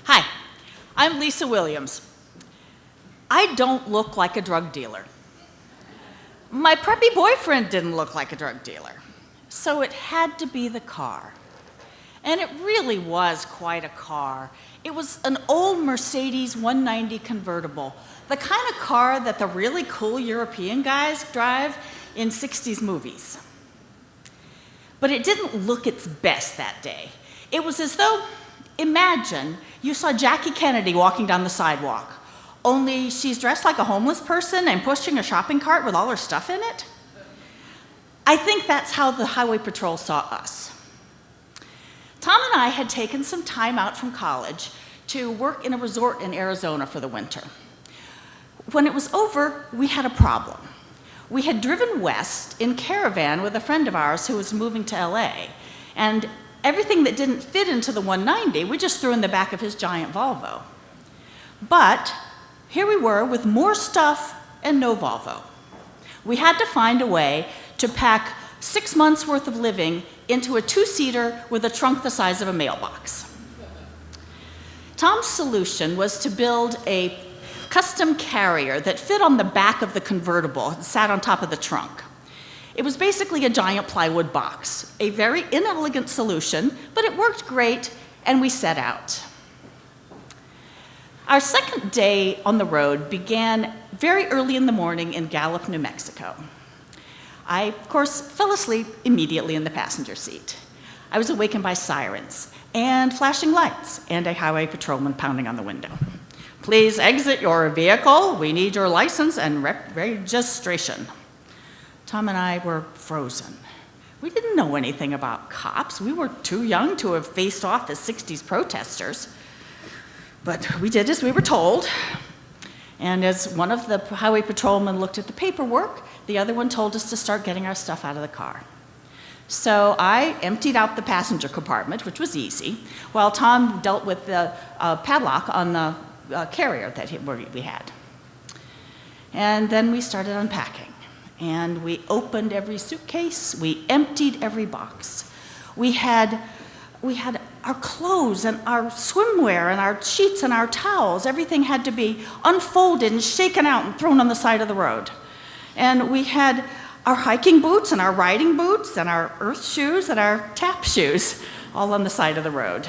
Hi, I'm Lisa Williams. I don't look like a drug dealer. My preppy boyfriend didn't look like a drug dealer, so it had to be the car. And it really was quite a car. It was an old Mercedes 190 convertible, the kind of car that the really cool European guys drive in 60s movies. But it didn't look its best that day. It was as though, imagine you saw Jackie Kennedy walking down the sidewalk, only she's dressed like a homeless person and pushing a shopping cart with all her stuff in it. I think that's how the Highway Patrol saw us. Tom and I had taken some time out from college to work in a resort in Arizona for the winter. When it was over, we had a problem. We had driven west in caravan with a friend of ours who was moving to LA, and everything that didn't fit into the 190, we just threw in the back of his giant Volvo. But here we were with more stuff and no Volvo. We had to find a way to pack 6 months' worth of living into a two-seater with a trunk the size of a mailbox. Tom's solution was to build a custom carrier that fit on the back of the convertible and sat on top of the trunk. It was basically a giant plywood box, a very inelegant solution, but it worked great, and we set out. Our second day on the road began very early in the morning in Gallup, New Mexico. I, of course, fell asleep immediately in the passenger seat. I was awakened by sirens and flashing lights and a highway patrolman pounding on the window. Please exit your vehicle. We need your license and registration. Tom and I were frozen. We didn't know anything about cops. We were too young to have faced off as 60s protesters. But we did as we were told. And as one of the highway patrolmen looked at the paperwork, the other one told us to start getting our stuff out of the car. So I emptied out the passenger compartment, which was easy, while Tom dealt with the padlock on the carrier that we had. And then we started unpacking. And we opened every suitcase, we emptied every box. We had our clothes and our swimwear and our sheets and our towels. Everything had to be unfolded and shaken out and thrown on the side of the road. And we had our hiking boots and our riding boots and our earth shoes and our tap shoes all on the side of the road.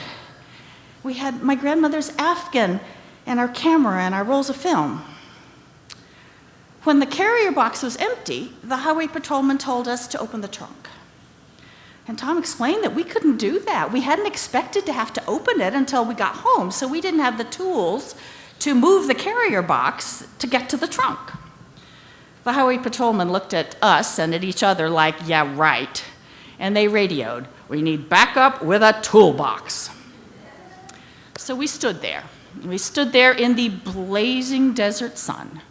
We had my grandmother's Afghan and our camera and our rolls of film. When the carrier box was empty, the highway patrolman told us to open the trunk. And Tom explained that we couldn't do that. We hadn't expected to have to open it until we got home, so we didn't have the tools to move the carrier box to get to the trunk. The highway patrolman looked at us and at each other like, yeah, right. And they radioed, we need backup with a toolbox. So we stood there. We stood there in the blazing desert sun.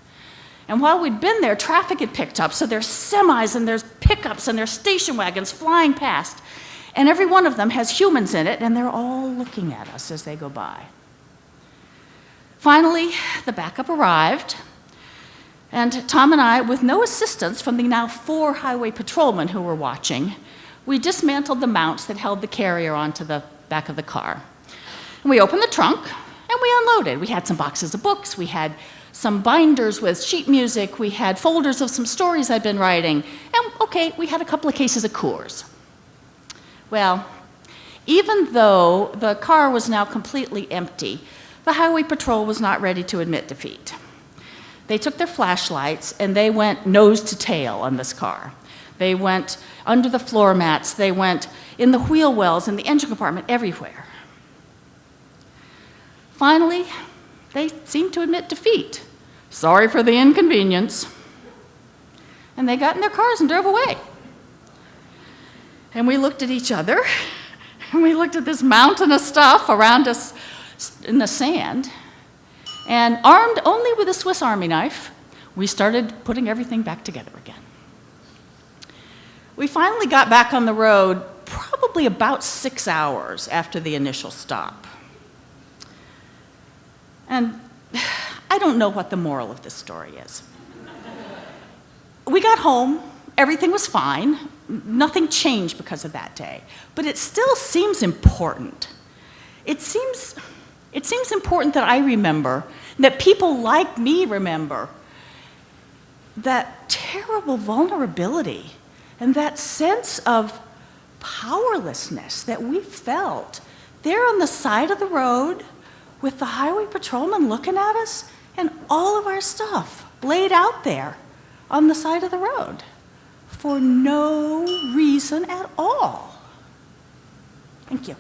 And while we'd been there, traffic had picked up, so there's semis and there's pickups and there's station wagons flying past. And every one of them has humans in it, and they're all looking at us as they go by. Finally, the backup arrived, and Tom and I, with no assistance from the now 4 highway patrolmen who were watching, we dismantled the mounts that held the carrier onto the back of the car. And we opened the trunk, and we unloaded. We had some boxes of books, we had some binders with sheet music, we had folders of some stories I'd been writing, and okay, we had a couple of cases of Coors. Well, even though the car was now completely empty, the highway patrol was not ready to admit defeat. They took their flashlights and they went nose to tail on this car. They went under the floor mats, they went in the wheel wells, in the engine compartment, everywhere. Finally, they seemed to admit defeat. Sorry for the inconvenience. And they got in their cars and drove away. And we looked at each other, and we looked at this mountain of stuff around us in the sand, and armed only with a Swiss Army knife, we started putting everything back together again. We finally got back on the road probably about 6 hours after the initial stop. And I don't know what the moral of this story is. We got home, everything was fine, nothing changed because of that day, but it still seems important. It seems It seems important that I remember, that people like me remember, that terrible vulnerability and that sense of powerlessness that we felt there on the side of the road with the highway patrolman looking at us and all of our stuff laid out there on the side of the road for no reason at all. Thank you.